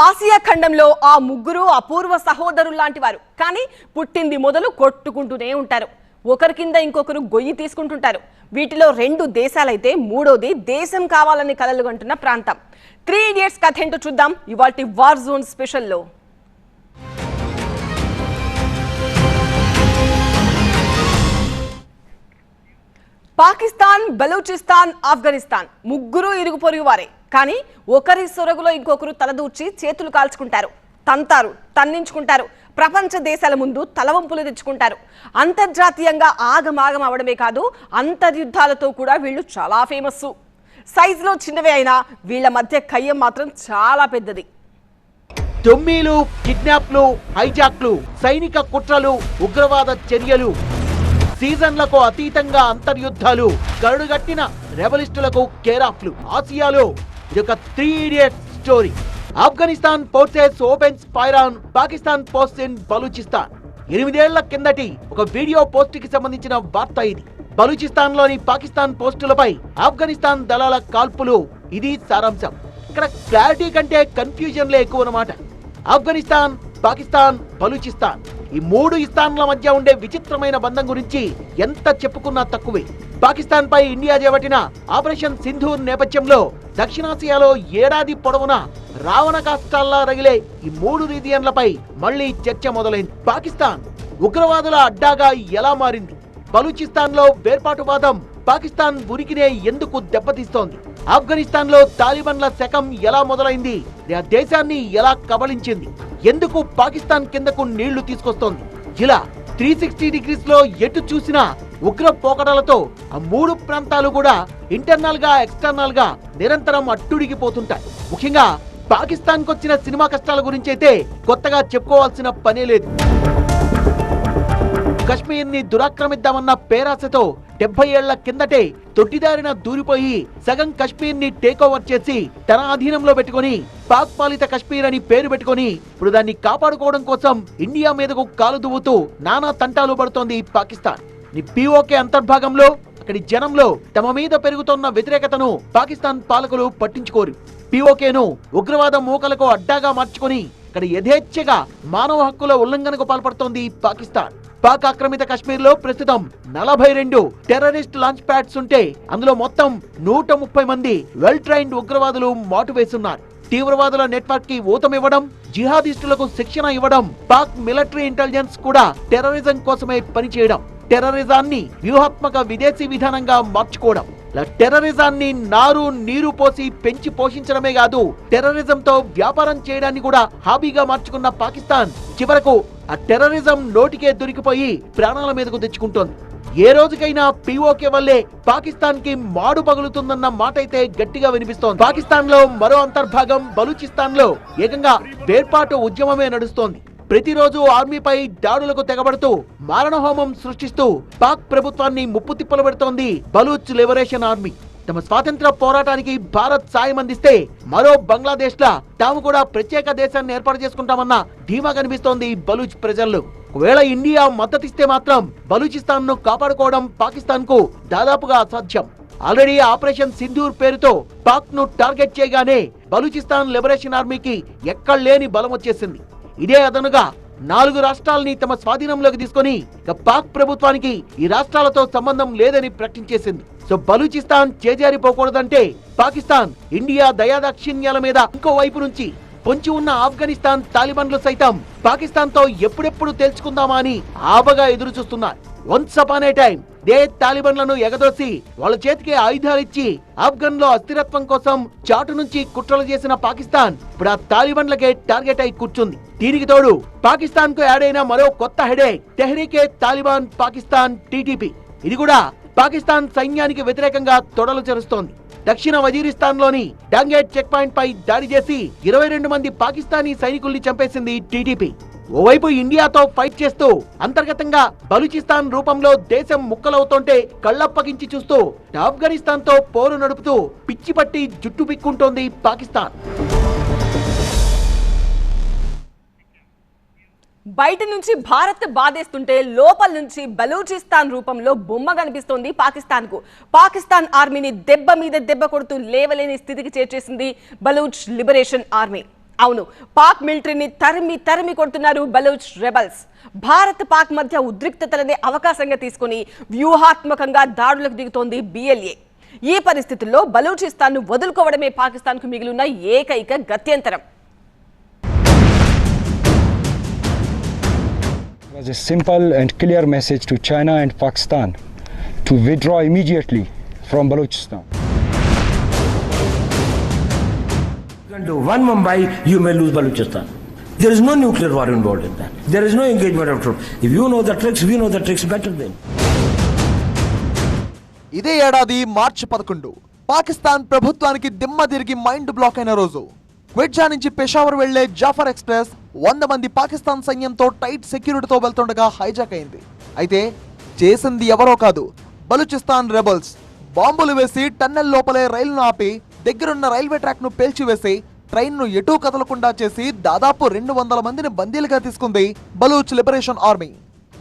Asia ఖండంలో ఆ ముగ్గురు అపూర్వ సహోదరులు లాంటి వారు. కానీ పుట్టింది మొదలు కొట్టుకుంటూనే ఉంటారు. ఒకరి కింద ఇంకొకరు గొయ్యి తీసుకుంటుంటారు. వీటిలో 2 దేశాలైతే మూడోది దేశం కావాలని కలలుగంటున్న ప్రాంతం. 3 ఇడియట్స్ కథ ఏంటో చూద్దాం ఇవాల్టి వార్ జోన్ స్పెషల్లో. పాకిస్తాన్, బలూచిస్తాన్, ఆఫ్ఘనిస్తాన్ ముగ్గురు ఇరుగు పొరుగు వారే. కానీ ఒకరి సొరగులో ఇంకొకరు తలదూర్చి చేతులు కాల్చుకుంటారు, తంతారు, తన్నించుకుంటారు. ప్రపంచ దేశాల ముందు తలవంపులు తెచ్చుకుంటారు. అంతర్జాతీయంగా ఆగమాగం అవడమే కాదు, అంతర్యుద్ధాలతో కూడా వీళ్ళు చాలా ఫేమస్. సైజులో చిన్నవే అయినా వీళ్ళ మధ్య కయ్యం మాత్రం చాలా పెద్దది. దొమ్మీలు, కిడ్నాప్లు, హైజాక్లు, సైనిక కుట్రలు, ఉగ్రవాద చర్యలు, సీజన్లకు అతీతంగా అంతర్యుద్ధాలు, కరుడుగట్టిన రెబలిస్టులకు కేరాఫ్లు. ఆసియాలో ఇదొక 3 idiots story. Afghanistan forces opens fire on Pakistan post in Balochistan. 8 ఏళ్ల కిందటి ఒక వీడియో పోస్ట్ కి సంబంధించిన వార్త ఇది. బలూచిస్తాన్ లోని పాకిస్తాన్ పోస్టులపై ఆఫ్ఘనిస్తాన్ దళాల కాల్పులు. ఇది సారాంశం. ఇక్కడ క్లారిటీ కంటే కన్ఫ్యూజన్లే ఎక్కువ అన్నమాట. ఆఫ్ఘనిస్తాన్, పాకిస్తాన్, బలూచిస్తాన్ ఈ 3 ఇస్తాన్ల మధ్య ఉండే విచిత్రమైన బంధం గురించి ఎంత చెప్పుకున్నా తక్కువే. పాకిస్తాన్ పై ఇండియా చేపట్టిన ఆపరేషన్ సింధూర్ నేపథ్యంలో దక్షిణాసియాలో ఏడాది పొడవునా రావణ కాష్టాల్లా రగిలే ఈ 3 రీజియన్లపై మళ్లీ చర్చ మొదలైంది. పాకిస్తాన్ ఉగ్రవాదుల అడ్డాగా ఎలా మారింది? బలూచిస్తాన్ లో వేర్పాటువాదం పాకిస్తాన్ ఉనికినే ఎందుకు దెబ్బతీస్తోంది? ఆఫ్ఘనిస్తాన్ లో తాలిబాన్ల శకం ఎలా మొదలైంది? ఆ దేశాన్ని ఎలా కబళించింది? ఎందుకు పాకిస్తాన్ కిందకు నీళ్లు తీసుకొస్తోంది? ఇలా 360 డిగ్రీస్ లో ఎటు చూసినా ఉగ్ర పోకడలతో ఆ 3 ప్రాంతాలు కూడా ఇంటర్నల్ గా, ఎక్స్టర్నల్ గా నిరంతరం అట్టుడిగిపోతుంటాయి. ముఖ్యంగా పాకిస్తాన్ కొచ్చిన సినిమా కష్టాల గురించి అయితే కొత్తగా చెప్పుకోవాల్సిన పనే లేదు. కశ్మీర్ ని దురాక్రమిద్దామన్న పేరాసతో 70 ఏళ్ల కిందటే తొట్టిదారిన దూరిపోయి సగం కశ్మీర్ ని టేక్ ఓవర్ చేసి తన అధీనంలో పెట్టుకుని పాక్ పాలిత కశ్మీర్ అని పేరు పెట్టుకుని ఇప్పుడు దాన్ని కాపాడుకోవడం కోసం ఇండియా మీదకు కాలు దువ్వుతూ నానా తంటాలు పడుతోంది పాకిస్తాన్. పిఓకే అంతర్భాగంలో అక్కడి జనంలో తమ మీద పెరుగుతున్న వ్యతిరేకతను పాకిస్తాన్ పాలకులు పట్టించుకోరు. పిఓకేను ఉగ్రవాద మూకలకు అడ్డాగా మార్చుకుని ఇక్కడ యథేచ్ఛగా మానవ హక్కుల ఉల్లంఘనకు పాల్పడుతోంది పాకిస్తాన్. పాక్ ఆక్రమిత కశ్మీర్ లో ప్రస్తుతం 42 టెర్రరిస్ట్ లాంచ్ ప్యాడ్స్ ఉంటే అందులో మొత్తం 130 మంది వెల్ ట్రైన్డ్ ఉగ్రవాదులు మాటు వేస్తున్నారు. తీవ్రవాదుల నెట్వర్క్ కి ఊతమివ్వడం, జిహాదిస్టులకు శిక్షణ ఇవ్వడం, పాక్ మిలిటరీ ఇంటెలిజెన్స్ కూడా టెర్రరిజం కోసమే పనిచేయడం, టెర్రరిజాన్ని వ్యూహాత్మక విదేశీ విధానంగా మార్చుకోవడం, టెర్రరిజాన్ని నారు నీరు పోసి పెంచి పోషించడమే కాదు టెర్రరిజంతో వ్యాపారం చేయడాన్ని కూడా హాబీగా మార్చుకున్న పాకిస్తాన్ చివరకు ఆ టెర్రరిజం నోటికే దొరికిపోయి ప్రాణాల మీదకు తెచ్చుకుంటోంది. ఏ రోజుకైనా పిఓకే వల్లే పాకిస్తాన్ కి మాడు పగులుతుందన్న మాట అయితే గట్టిగా వినిపిస్తోంది. పాకిస్తాన్ లో మరో అంతర్భాగం బలూచిస్తాన్ లో ఏకంగా వేర్పాటు ఉద్యమమే నడుస్తోంది. ప్రతిరోజు ఆర్మీపై దాడులకు తెగబడుతూ మారణహోమం సృష్టిస్తూ పాక్ ప్రభుత్వాన్ని ముప్పు తిప్పలు పెడుతోంది బలూచ్ లిబరేషన్ ఆర్మీ. తమ స్వాతంత్ర పోరాటానికి భారత్ సాయం అందిస్తే మరో బంగ్లాదేశ్ లా తాము కూడా ప్రత్యేక దేశాన్ని ఏర్పాటు చేసుకుంటామన్న ధీమా కనిపిస్తోంది బలూచ్ ప్రజల్లో. ఒకవేళ ఇండియా మద్దతిస్తే మాత్రం బలూచిస్తాన్ ను కాపాడుకోవడం పాకిస్తాన్ కు దాదాపుగా అసాధ్యం. ఆల్రెడీ ఆపరేషన్ సింధూర్ పేరుతో పాక్ ను టార్గెట్ చేయగానే బలూచిస్తాన్ లిబరేషన్ ఆర్మీకి ఎక్కడలేని బలం వచ్చేసింది. ఇదే అదనుగా 4 రాష్ట్రాలని తమ స్వాధీనంలోకి తీసుకుని పాక్ ప్రభుత్వానికి ఈ రాష్ట్రాలతో సంబంధం లేదని ప్రకటించేసింది. సో బలూచిస్తాన్ చేజారిపోకూడదంటే పాకిస్తాన్, ఇండియా దయాదాక్షిణ్యాల మీద ఇంకో వైపు నుంచి పొంచి ఉన్న ఆఫ్ఘనిస్తాన్ తాలిబాన్లు సైతం పాకిస్తాన్ తో ఎప్పుడెప్పుడు తేల్చుకుందామా అని ఆబగా ఎదురు చూస్తున్నారు. వన్స్ అపాన్ ఏ టైం దే తాలిబాన్లను ఎగదోసి వాళ్ళ చేతికి ఆయుధాలిచ్చి ఆఫ్ఘన్ లో అస్థిరత్వం కోసం చాటు నుంచి కుట్రలు చేసిన పాకిస్తాన్ ఇప్పుడు ఆ తాలిబాన్లకే టార్గెట్ అయి కూర్చుంది. దీనికి తోడు పాకిస్తాన్ కు యాడ్ అయిన మరో కొత్త headache Tehreek Taliban Pakistan TTP. ఇది కూడా పాకిస్తాన్ సైన్యానికి వ్యతిరేకంగా తొడలు చెరుస్తోంది. దక్షిణ వజీరిస్తాన్ లోని డాంగేట్ చెక్ పాయింట్ పై దాడి చేసి 22 మంది పాకిస్తానీ సైనికుల్ని చంపేసింది టీటీపీ. ఓవైపు ఇండియాతో ఫైట్ చేస్తూ అంతర్గతంగా బలూచిస్తాన్ రూపంలో దేశం ముక్కలవుతుంటే కళ్ళప్పగించి చూస్తూ ఆఫ్ఘనిస్తాన్ తో పోరు నడుపుతూ పిచ్చి పట్టి జుట్టు పిక్కుంటోంది పాకిస్తాన్. బయట నుంచి భారత్ బాధేస్తుంటే లోపల నుంచి బలూచిస్తాన్ రూపంలో బొమ్మ కనిపిస్తోంది పాకిస్తాన్ కు. పాకిస్తాన్ ఆర్మీని దెబ్బ మీద దెబ్బ కొడుతూ లేవలేని స్థితికి చేర్చేసింది బలూచ్ లిబరేషన్ ఆర్మీ. అవును, పాక్ మిలిటరీని తరిమి కొడుతున్నారు బలూచ్ రెబల్స్. భారత్ పాక్ మధ్య ఉద్రిక్తతలనే అవకాశంగా తీసుకుని వ్యూహాత్మకంగా దాడులకు దిగుతోంది బిఎల్ఏ. ఈ పరిస్థితుల్లో బలూచిస్తాన్ను వదులుకోవడమే పాకిస్తాన్కు మిగిలిన ఏకైక గత్యంతరం. It was a simple and clear message to China and Pakistan to withdraw immediately from Balochistan. You can do one Mumbai, you may lose Balochistan. There is no nuclear war involved in that. There is no engagement of troops. If you know the tricks, we know the tricks better than. ఇదే ఏడాది మార్చి 11 పాకిస్తాన్ ప్రభుత్వానికి దిమ్మ తిరిగి mind block అయిన రోజు. క్వెడ్జా నుంచి పెషావర్ వెళ్లే Jafar express 100 మంది పాకిస్తాన్ సైన్యంతో టైట్ సెక్యూరిటీతో వెళ్తుండగా హైజాక్ అయింది. అయితే చేసింది ఎవరో కాదు, బలూచిస్తాన్ రెబల్స్. బాంబులు వేసి టన్నెల్ లోపలే రైలును ఆపి దగ్గరున్న రైల్వే ట్రాక్ ను పేల్చివేసి ట్రైన్ను ఎటూ కదలకుండా చేసి దాదాపు 200 మందిని బందీలుగా తీసుకుంది Baloch liberation army.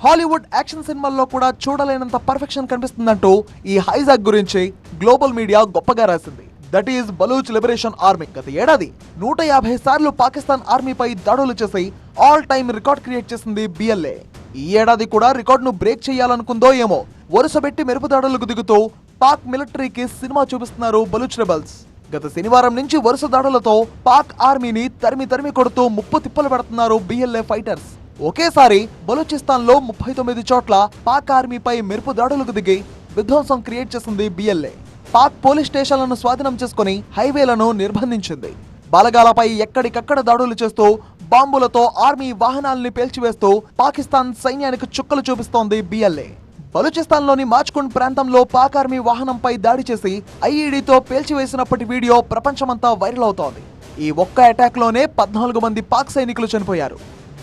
Hollywood action సినిమాల్లో కూడా చూడలేనంత పర్ఫెక్షన్ కనిపిస్తుందంటూ ఈ హైజాక్ గురించి గ్లోబల్ మీడియా గొప్పగా రాసింది. That is Baloch liberation army. గత ఏడాది 150 సార్లు పాకిస్తాన్ ఆర్మీపై దాడులు చేసి ఆల్ టైమ్ రికార్డ్ క్రియేట్ చేసింది బిఎల్ఏ. ఈ ఏడాది కూడా రికార్డును బ్రేక్ చేయాలనుకుందో ఏమో వరుసపెట్టి మెరుపు దాడులకు దిగుతూ పాక్ మిలిటరీకి సినిమా చూపిస్తున్నారు బలూచ్ రెబల్స్. గత శనివారం నుంచి వరుస దాడులతో పాక్ ఆర్మీని తరిమి కొడుతూ ముప్పు తిప్పలు పెడుతున్నారు బిఎల్ఏ ఫైటర్స్. ఒకేసారి బలూచిస్తాన్ లో 39 చోట్ల పాక్ ఆర్మీపై మెరుపు దాడులకు దిగి విధ్వంసం క్రియేట్ చేసింది బిఎల్ఏ. పాక్ పోలీస్ స్టేషన్లను స్వాధీనం చేసుకుని హైవేలను నిర్బంధించింది. బలగాలపై ఎక్కడికక్కడ దాడులు చేస్తూ బాంబులతో ఆర్మీ వాహనాలని పేల్చివేస్తూ పాకిస్తాన్ సైన్యానికి చుక్కలు చూపిస్తోంది బిఎల్ఏ. బలూచిస్తాన్ లోని మాచ్కుండ్ ప్రాంతంలో పాక్ ఆర్మీ వాహనంపై దాడి చేసి ఐఈడీతో పేల్చివేసినప్పటి వీడియో ప్రపంచమంతా వైరల్ అవుతోంది. ఈ ఒక్క అటాక్ లోనే 14 మంది పాక్ సైనికులు చనిపోయారు.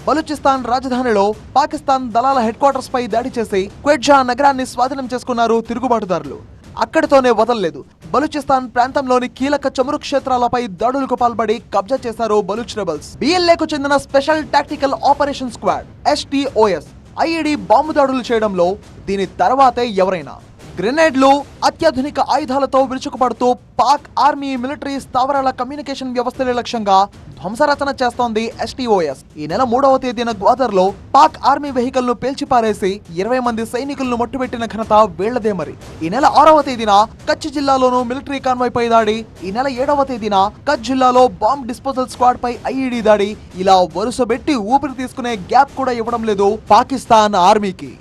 బలూచిస్తాన్ రాజధానిలో పాకిస్తాన్ దళాల హెడ్ క్వార్టర్స్ పై దాడి చేసి క్వెడ్జా నగరాన్ని స్వాధీనం చేసుకున్నారు తిరుగుబాటుదారులు. అక్కడితోనే వదలలేదు. బలూచిస్తాన్ ప్రాంతంలోని కీలక చమురు క్షేత్రాలపై దాడులకు పాల్పడి కబ్జా చేశారు బలూచ్ రెబల్స్. బిఎల్ఏకు చెందిన special tactical operation squad STOS IED bomb దాడులు చేయడంలో దీని తర్వాతే ఎవరైనా. గ్రెనేడ్లు, అత్యాధునిక ఆయుధాలతో విరుచుకుపడుతూ పాక్ ఆర్మీ మిలిటరీ స్థావరాల కమ్యూనికేషన్ వ్యవస్థల లక్ష్యంగా ధ్వంసరచన చేస్తోంది STOS. ఈ నెల 3వ తేదీన గ్వాదర్ లో పాక్ ఆర్మీ వెహికల్ ను పేల్చిపారేసి 20 మంది సైనికులను మట్టుబెట్టిన ఘనత వీళ్లదే. మరి ఈ నెల 6వ తేదీన కచ్ జిల్లాలోనూ మిలిటరీ కాన్వాయ్ పై దాడి, ఈ నెల 7వ తేదీన కచ్ జిల్లాలో బాంబ్ డిస్పోజల్ స్క్వాడ్ పై ఐఈడీ దాడి. ఇలా వరుసబెట్టి ఊపిరి తీసుకునే గ్యాప్ కూడా ఇవ్వడం లేదు పాకిస్తాన్ ఆర్మీకి.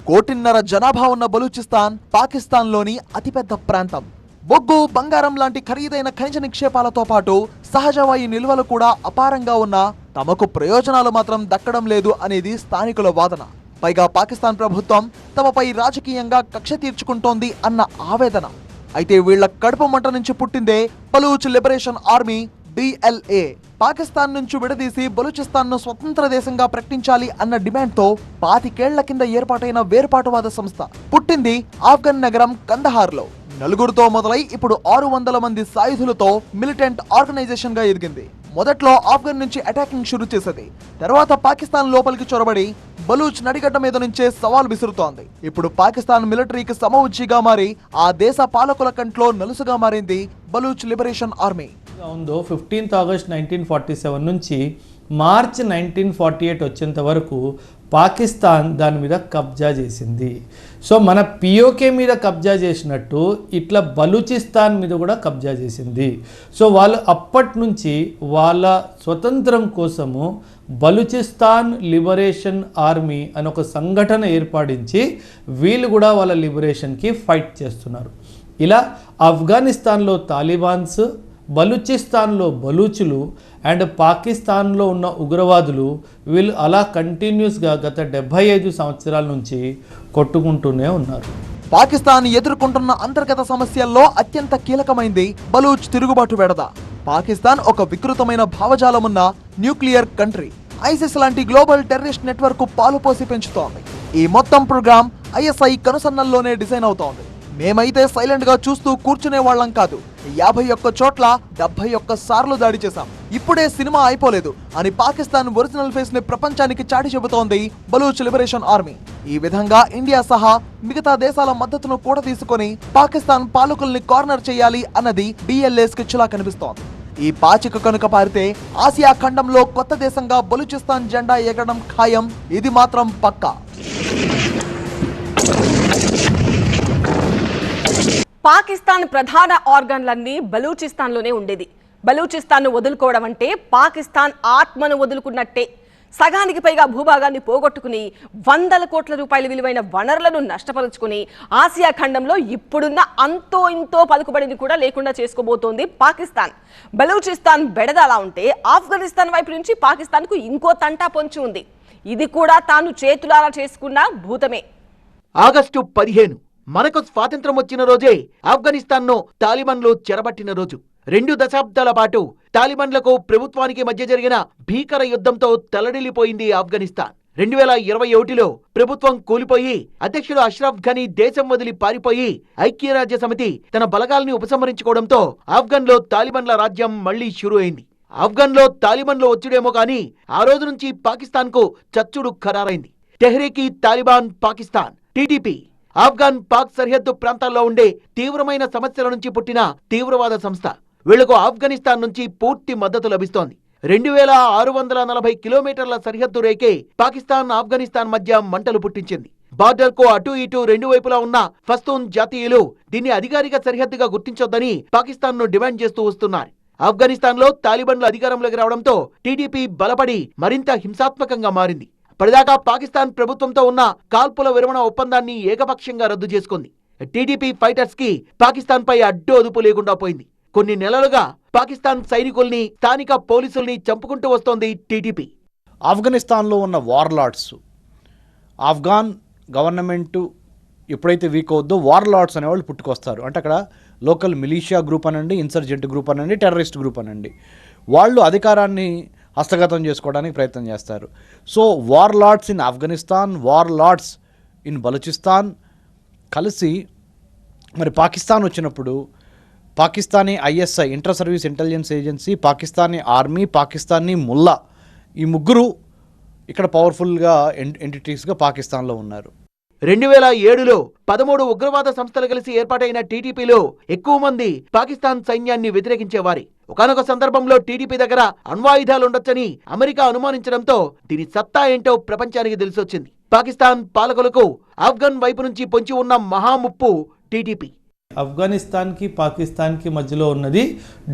1.5 కోటి జనాభా ఉన్న బలూచిస్తాన్ పాకిస్తాన్లోని అతిపెద్ద ప్రాంతం. బొగ్గు, బంగారం లాంటి ఖరీదైన ఖనిజ నిక్షేపాలతో పాటు సహజవాయు నిల్వలు కూడా అపారంగా ఉన్నా తమకు ప్రయోజనాలు మాత్రం దక్కడం లేదు అనేది స్థానికుల వాదన. పైగా పాకిస్తాన్ ప్రభుత్వం తమపై రాజకీయంగా కక్ష తీర్చుకుంటోంది అన్న ఆవేదన. అయితే వీళ్ల కడుపు మంట నుంచి పుట్టిందే Baloch liberation army BLA. Pakistan నుంచి విడదీసి బలూచిస్తాన్ను స్వతంత్ర దేశంగా ప్రకటించాలి అన్న డిమాండ్తో 25 ఏళ్ల కింద ఏర్పాటైన వేర్పాటువాద సంస్థ పుట్టింది ఆఫ్ఘన్ నగరం కందహార్లో. 4 మొదలై ఇప్పుడు 600 మంది సాయుధులతో మిలిటెంట్ ఆర్గనైజేషన్ గా ఎదిగింది. మొదట్లో ఆఫ్ఘన్ నుంచి అటాకింగ్ షురూ చేసేది. తర్వాత పాకిస్తాన్ లోపలికి చొరబడి బలూచ్ నడిగడ్డ మీద నుంచే సవాల్ విసురుతోంది. ఇప్పుడు పాకిస్తాన్ మిలిటరీకి సమఉజ్జిగా మారి ఆ దేశ పాలకుల కంట్లో నలుసుగా మారింది బలూచ్ లిబరేషన్ ఆర్మీ. ఉందో 15 ఆగస్ట్ 1947 నుంచి మార్చ్ 1948 వచ్చేంత వరకు పాకిస్తాన్ దాని మీద కబ్జా చేసింది. సో మన పిఓకే మీద కబ్జా చేసినట్టు ఇట్లా బలూచిస్తాన్ మీద కూడా కబ్జా చేసింది. సో వాళ్ళు అప్పటి నుంచి వాళ్ళ స్వతంత్రం కోసము బలూచిస్తాన్ లిబరేషన్ ఆర్మీ అని ఒక సంఘటన ఏర్పడించి వీళ్ళు కూడా వాళ్ళ లిబరేషన్కి ఫైట్ చేస్తున్నారు. ఇలా ఆఫ్ఘనిస్తాన్లో తాలిబాన్స్, బలూచిస్తాన్లో బలూచులు అండ్ పాకిస్తాన్లో ఉన్న ఉగ్రవాదులు వీళ్ళు అలా కంటిన్యూస్గా గత 75 సంవత్సరాల నుంచి కొట్టుకుంటూనే ఉన్నారు. పాకిస్తాన్ ఎదుర్కొంటున్న అంతర్గత సమస్యల్లో అత్యంత కీలకమైంది బలూచ్ తిరుగుబాటు బెడద. పాకిస్తాన్ ఒక వికృతమైన భావజాలమున్న న్యూక్లియర్ కంట్రీ. ఐసిస్ లాంటి గ్లోబల్ టెర్రరిస్ట్ నెట్వర్క్ పాలుపోసి పెంచుతోంది. ఈ మొత్తం ప్రోగ్రామ్ ISI కనుసన్నల్లోనే డిజైన్ అవుతోంది. మేమైతే సైలెంట్ గా చూస్తూ కూర్చునే వాళ్ళం కాదు. 51 చోట్ల 71 సార్లు దాడి చేశాం. ఇప్పుడే సినిమా అయిపోలేదు అని పాకిస్తాన్ ఒరిజినల్ ఫేస్ ని ప్రపంచానికి చాటి చెబుతోంది బలూచ్ లిబరేషన్ ఆర్మీ. ఈ విధంగా ఇండియా సహా మిగతా దేశాల మద్దతును కూడా తీసుకొని పాకిస్తాన్ పాలకుల్ని కార్నర్ చేయాలి అన్నది BLA స్కెచ్లా కనిపిస్తోంది. ఈ పాచిక కనుక పారితే ఆసియా ఖండంలో కొత్త దేశంగా బలూచిస్తాన్ జెండా ఎగరడం ఖాయం. ఇది మాత్రం పక్కా. పాకిస్తాన్ ప్రధాన ఆర్గాన్లన్నీ బలూచిస్తాన్లోనే ఉండేది. బలూచిస్తాన్ను వదులుకోవడం అంటే పాకిస్తాన్ ఆత్మను వదులుకున్నట్టే. సగానికి పైగా భూభాగాన్ని పోగొట్టుకుని వందల కోట్ల రూపాయల విలువైన వనరులను నష్టపరుచుకుని ఆసియా ఖండంలో ఇప్పుడున్న అంతో ఇంతో పలుకుబడిని కూడా లేకుండా చేసుకోబోతోంది పాకిస్తాన్. బలూచిస్తాన్ బెడద అలా ఉంటే ఆఫ్ఘనిస్తాన్ వైపు నుంచి పాకిస్తాన్కు ఇంకో తంటా పొంచి ఉంది. ఇది కూడా తాను చేతులారా చేసుకున్న భూతమే. ఆగస్టు 15 మనకు స్వాతంత్రం వచ్చిన రోజే ఆఫ్ఘనిస్తాన్ను తాలిబాన్లు చెరబట్టిన రోజు. 2 దశాబ్దాల పాటు తాలిబాన్లకు ప్రభుత్వానికి మధ్య జరిగిన భీకర యుద్ధంతో తలడిల్లిపోయింది ఆఫ్ఘనిస్తాన్. 2021లో ప్రభుత్వం కూలిపోయి అధ్యక్షుడు అష్రఫ్ ఘనీ దేశం వదిలి పారిపోయి ఐక్యరాజ్య సమితి తన బలగాల్ని ఉపసంహరించుకోవడంతో ఆఫ్ఘన్లో తాలిబాన్ల రాజ్యం మళ్లీ షురూ అయింది. ఆఫ్ఘన్లో తాలిబాన్లు వచ్చుడేమో కానీ ఆ రోజు నుంచి పాకిస్తాన్కు చచ్చుడు ఖరారైంది. తెహ్రీక్ తాలిబాన్ పాకిస్తాన్ టీటీపీ ఆఫ్ఘన్ పాక్ సరిహద్దు ప్రాంతాల్లో ఉండే తీవ్రమైన సమస్యల నుంచి పుట్టిన తీవ్రవాద సంస్థ. వీళ్లకు ఆఫ్ఘనిస్తాన్ నుంచి పూర్తి మద్దతు లభిస్తోంది. 2640 కిలోమీటర్ల సరిహద్దు రేకే పాకిస్తాన్ ఆఫ్ఘనిస్తాన్ మధ్య మంటలు పుట్టించింది. బార్డర్కు అటు ఇటు 2 వైపులా ఉన్న పస్తూన్ జాతీయులు దీన్ని అధికారిక సరిహద్దుగా గుర్తించొద్దని పాకిస్తాన్ను డిమాండ్ చేస్తూ వస్తున్నారు. ఆఫ్ఘనిస్తాన్లో తాలిబాన్లు అధికారంలోకి రావడంతో టీడీపీ బలపడి మరింత హింసాత్మకంగా మారింది. పడిదాకా పాకిస్తాన్ ప్రభుత్వంతో ఉన్న కాల్పుల విరమణ ఒప్పందాన్ని ఏకపక్షంగా రద్దు చేసుకుంది. టీడీపీ ఫైటర్స్ కి పాకిస్తాన్ పై అడ్డు అదుపు లేకుండా పోయింది. కొన్ని నెలలుగా పాకిస్తాన్ సైనికుల్ని స్థానిక పోలీసుల్ని చంపుకుంటూ వస్తోంది టీడీపీ. ఆఫ్ఘనిస్తాన్లో ఉన్న వార్లార్డ్స్, ఆఫ్ఘాన్ గవర్నమెంటు ఎప్పుడైతే వీక్ అవుద్దో వార్లార్డ్స్ అనేవాళ్ళు పుట్టుకొస్తారు. అంటే అక్కడ లోకల్ మిలీషియా గ్రూప్ అనండి, ఇన్సర్జెంట్ గ్రూప్ అనండి, టెర్రరిస్ట్ గ్రూప్ అనండి, వాళ్ళు అధికారాన్ని హస్తగతం చేసుకోవడానికి ప్రయత్నం చేస్తారు. So warlords in Afghanistan, warlords in Balochistan కలిసి మరి పాకిస్తాన్ వచ్చినప్పుడు Pakistani ISI inter service intelligence agency, Pakistani army, Pakistani ముల్లా, ఈ ముగ్గురు ఇక్కడ పవర్ఫుల్గా ఎంటిటీస్గా పాకిస్తాన్లో ఉన్నారు. 2007లో 13 ఉగ్రవాద సంస్థలు కలిసి ఏర్పాటైన టీటీపీలో ఎక్కువ మంది పాకిస్తాన్ సైన్యాన్ని వ్యతిరేకించేవారి. ఒకానొక సందర్భంలో టీడీపీ దగ్గర అణ్వాయుధాలుండొచ్చని అమెరికా అనుమానించడంతో దీని సత్తా ఏంటో ప్రపంచానికి తెలిసొచ్చింది. పాకిస్తాన్ పాలకులకు ఆఫ్ఘన్ వైపు నుంచి పొంచి ఉన్న మహాముప్పు టీటీపీ. ఆఫ్ఘనిస్తాన్కి పాకిస్తాన్కి మధ్యలో ఉన్నది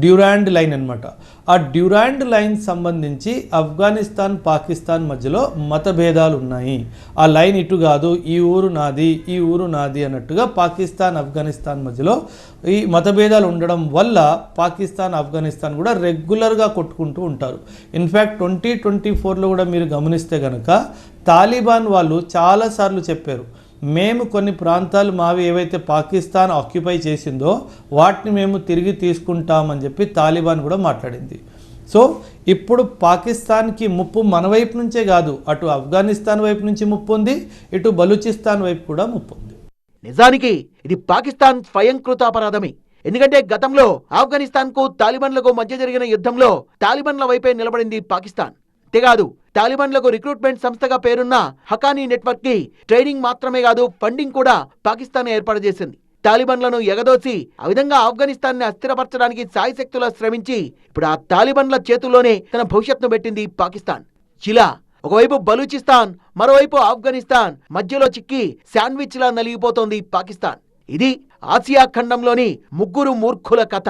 డ్యూరాండ్ లైన్ అన్నమాట. ఆ డ్యూరాండ్ లైన్ సంబంధించి ఆఫ్ఘనిస్తాన్ పాకిస్తాన్ మధ్యలో మతభేదాలు ఉన్నాయి. ఆ లైన్ ఇటు కాదు, ఈ ఊరు నాది, ఈ ఊరు నాది అన్నట్టుగా పాకిస్తాన్ ఆఫ్ఘనిస్తాన్ మధ్యలో ఈ మతభేదాలు ఉండడం వల్ల పాకిస్తాన్ ఆఫ్ఘనిస్తాన్ కూడా రెగ్యులర్గా కొట్టుకుంటూ ఉంటారు. ఇన్ఫ్యాక్ట్ 2024లో కూడా మీరు గమనిస్తే కనుక తాలిబాన్ వాళ్ళు చాలాసార్లు చెప్పారు, మేము కొన్ని ప్రాంతాలు మావి ఏవైతే పాకిస్తాన్ ఆక్యుపై చేసిందో వాటిని మేము తిరిగి తీసుకుంటామని చెప్పి తాలిబాన్ కూడా మాట్లాడింది. సో ఇప్పుడు పాకిస్తాన్కి ముప్పు మన వైపు నుంచే కాదు, అటు ఆఫ్ఘనిస్తాన్ వైపు నుంచి ముప్పు ఉంది, ఇటు బలూచిస్తాన్ వైపు కూడా ముప్పు ఉంది. నిజానికి ఇది పాకిస్తాన్ స్వయంకృతాపరాధమే. ఎందుకంటే గతంలో ఆఫ్ఘనిస్తాన్కు తాలిబాన్లకు మధ్య జరిగిన యుద్ధంలో తాలిబాన్ల వైపే నిలబడింది పాకిస్తాన్. అంతేకాదు తాలిబాన్లకు రిక్రూట్మెంట్ సంస్థగా పేరున్న హకానీ నెట్వర్క్ కి ట్రైనింగ్ మాత్రమే కాదు, ఫండింగ్ కూడా పాకిస్తాన్ ఏర్పాటు చేసింది. తాలిబాన్లను ఎగదోసి ఆ విధంగా ఆఫ్ఘనిస్తాన్ ని అస్థిరపరచడానికి సాయశక్తులా శ్రమించి ఇప్పుడు ఆ తాలిబాన్ల చేతుల్లోనే తన భవిష్యత్తును పెట్టింది పాకిస్తాన్. ఇలా ఒకవైపు బలూచిస్తాన్, మరోవైపు ఆఫ్ఘనిస్తాన్ మధ్యలో చిక్కి శాండ్విచ్ లా నలిగిపోతోంది పాకిస్తాన్. ఇది ఆసియా ఖండంలోని ముగ్గురు మూర్ఖుల కథ.